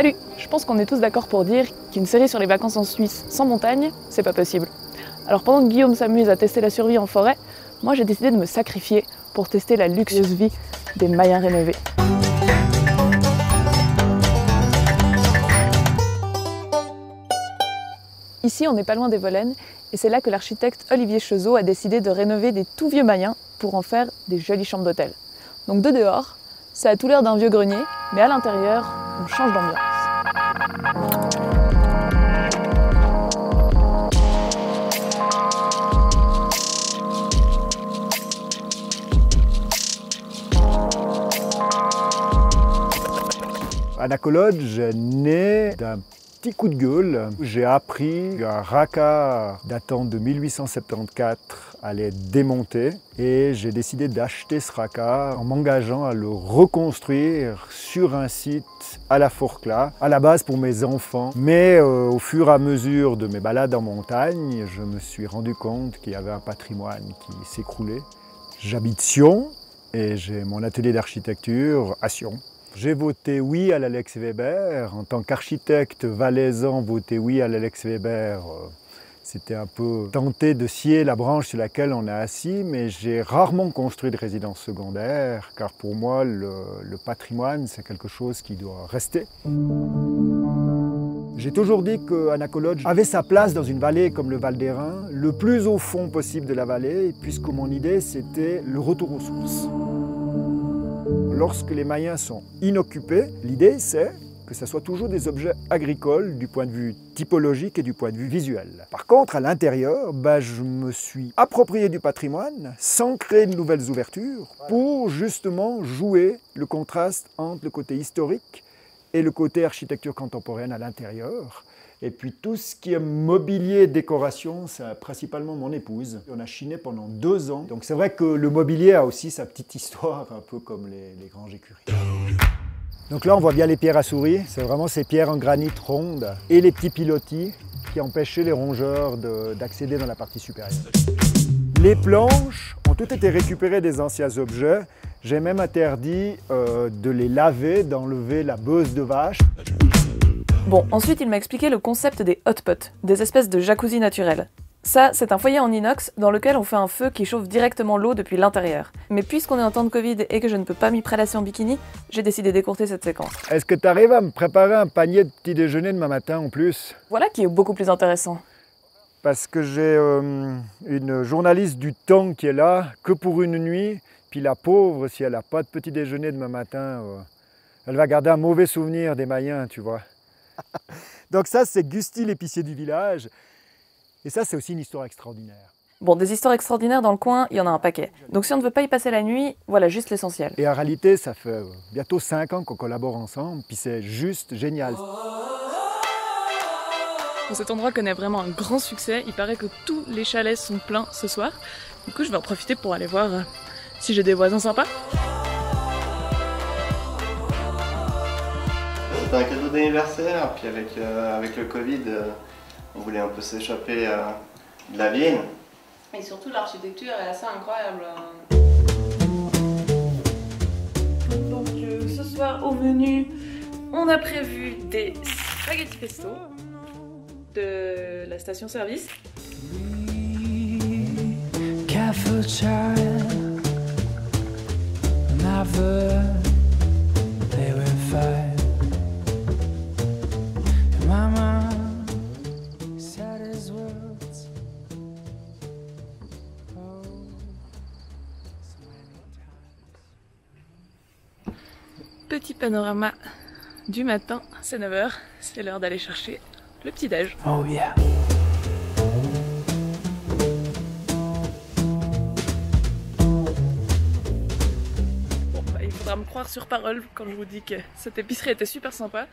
Salut! Je pense qu'on est tous d'accord pour dire qu'une série sur les vacances en Suisse sans montagne, c'est pas possible. Alors pendant que Guillaume s'amuse à tester la survie en forêt, moi j'ai décidé de me sacrifier pour tester la luxueuse vie des Mayens rénovés. Ici, on n'est pas loin des Volaines, et c'est là que l'architecte Olivier Chezot a décidé de rénover des tout vieux Mayens pour en faire des jolies chambres d'hôtel. Donc de dehors, ça a tout l'air d'un vieux grenier, mais à l'intérieur, on change d'ambiance. Anna Lodge est née d'un petit coup de gueule. J'ai appris qu'un racard datant de 1874 allait démonter et j'ai décidé d'acheter ce racard en m'engageant à le reconstruire sur un site à la Forclaz, à la base pour mes enfants. Mais au fur et à mesure de mes balades en montagne, je me suis rendu compte qu'il y avait un patrimoine qui s'écroulait. J'habite Sion et j'ai mon atelier d'architecture à Sion. J'ai voté oui à l'Alex Weber. En tant qu'architecte valaisan, voter oui à l'Alex Weber, c'était un peu tenter de scier la branche sur laquelle on est assis, mais j'ai rarement construit de résidence secondaire, car pour moi, le patrimoine, c'est quelque chose qui doit rester. J'ai toujours dit qu'Anna Lodge avait sa place dans une vallée comme le Val d'Airain, le plus au fond possible de la vallée, puisque mon idée, c'était le retour aux sources. Lorsque les Mayens sont inoccupés, l'idée c'est que ce soit toujours des objets agricoles du point de vue typologique et du point de vue visuel. Par contre, à l'intérieur, je me suis approprié du patrimoine sans créer de nouvelles ouvertures pour justement jouer le contraste entre le côté historique et le côté architecture contemporaine à l'intérieur. Et puis tout ce qui est mobilier et décoration, c'est principalement mon épouse. On a chiné pendant 2 ans. Donc c'est vrai que le mobilier a aussi sa petite histoire, un peu comme les granges écuries. Donc là on voit bien les pierres à souris. C'est vraiment ces pierres en granit rondes et les petits pilotis qui empêchaient les rongeurs d'accéder dans la partie supérieure. Les planches ont toutes été récupérées des anciens objets. J'ai même interdit de les laver, d'enlever la beuse de vache. Bon, ensuite il m'a expliqué le concept des hot pots, des espèces de jacuzzi naturels. Ça, c'est un foyer en inox dans lequel on fait un feu qui chauffe directement l'eau depuis l'intérieur. Mais puisqu'on est en temps de Covid et que je ne peux pas m'y prélasser en bikini, j'ai décidé d'écourter cette séquence. Est-ce que tu arrives à me préparer un panier de petit déjeuner demain matin en plus? Voilà qui est beaucoup plus intéressant. Parce que j'ai une journaliste du Temps qui est là, que pour une nuit, puis la pauvre, si elle n'a pas de petit déjeuner demain matin, elle va garder un mauvais souvenir des Mayens, tu vois. Donc ça, c'est Gusti, l'épicier du village. Et ça, c'est aussi une histoire extraordinaire. Bon, des histoires extraordinaires dans le coin, il y en a un paquet. Donc si on ne veut pas y passer la nuit, voilà juste l'essentiel. Et en réalité, ça fait bientôt 5 ans qu'on collabore ensemble, puis c'est juste génial. Bon, cet endroit connaît vraiment un grand succès. Il paraît que tous les chalets sont pleins ce soir. Du coup, je vais en profiter pour aller voir si j'ai des voisins sympas. C'était un cadeau d'anniversaire, puis avec le Covid, on voulait un peu s'échapper de la ville. Et surtout l'architecture est assez incroyable. Donc ce soir au menu, on a prévu des spaghetti pesto de la station-service. Petit panorama du matin, c'est 9 h, c'est l'heure d'aller chercher le petit-déj. Oh yeah. Bon, il faudra me croire sur parole quand je vous dis que cette épicerie était super sympa,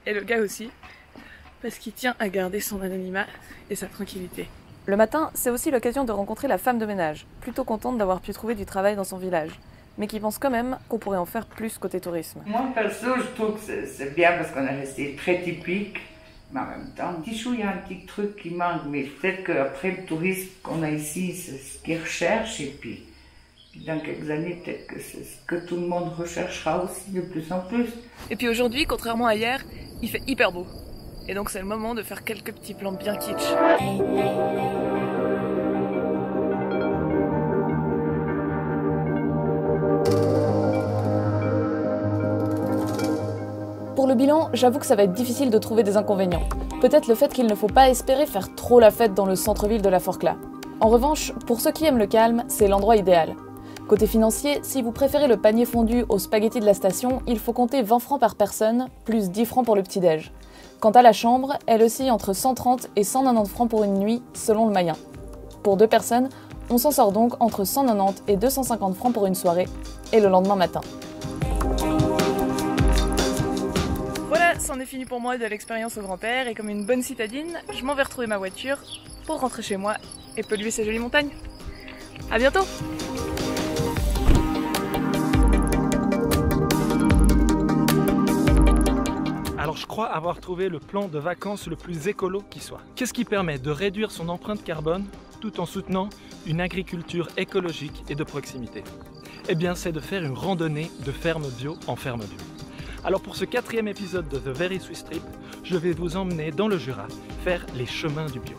et le gars aussi, parce qu'il tient à garder son anonymat et sa tranquillité. Le matin, c'est aussi l'occasion de rencontrer la femme de ménage, plutôt contente d'avoir pu trouver du travail dans son village, mais qui pense quand même qu'on pourrait en faire plus côté tourisme. Moi, perso, je trouve que c'est bien parce qu'on est resté très typique, mais en même temps, petit chou, il y a un petit truc qui manque, mais peut-être qu'après le tourisme qu'on a ici, c'est ce qu'ils recherchent, et puis dans quelques années, peut-être que c'est ce que tout le monde recherchera aussi de plus en plus. Et puis aujourd'hui, contrairement à hier, il fait hyper beau. Et donc c'est le moment de faire quelques petits plans bien kitsch. Pour le bilan, j'avoue que ça va être difficile de trouver des inconvénients. Peut-être le fait qu'il ne faut pas espérer faire trop la fête dans le centre-ville de la Forclaz. En revanche, pour ceux qui aiment le calme, c'est l'endroit idéal. Côté financier, si vous préférez le panier fondu aux spaghettis de la station, il faut compter 20 francs par personne, plus 10 francs pour le petit-déj. Quant à la chambre, elle oscille entre 130 et 190 francs pour une nuit, selon le Mayen. Pour 2 personnes, on s'en sort donc entre 190 et 250 francs pour une soirée, et le lendemain matin. Voilà, c'en est fini pour moi de l'expérience au grand-père, et comme une bonne citadine, je m'en vais retrouver ma voiture pour rentrer chez moi et polluer ces jolies montagnes. À bientôt! Alors je crois avoir trouvé le plan de vacances le plus écolo qui soit. Qu'est-ce qui permet de réduire son empreinte carbone tout en soutenant une agriculture écologique et de proximité? Eh bien c'est de faire une randonnée de ferme bio en ferme bio. Alors pour ce 4e épisode de The Very Swiss Trip, je vais vous emmener dans le Jura faire les chemins du bio.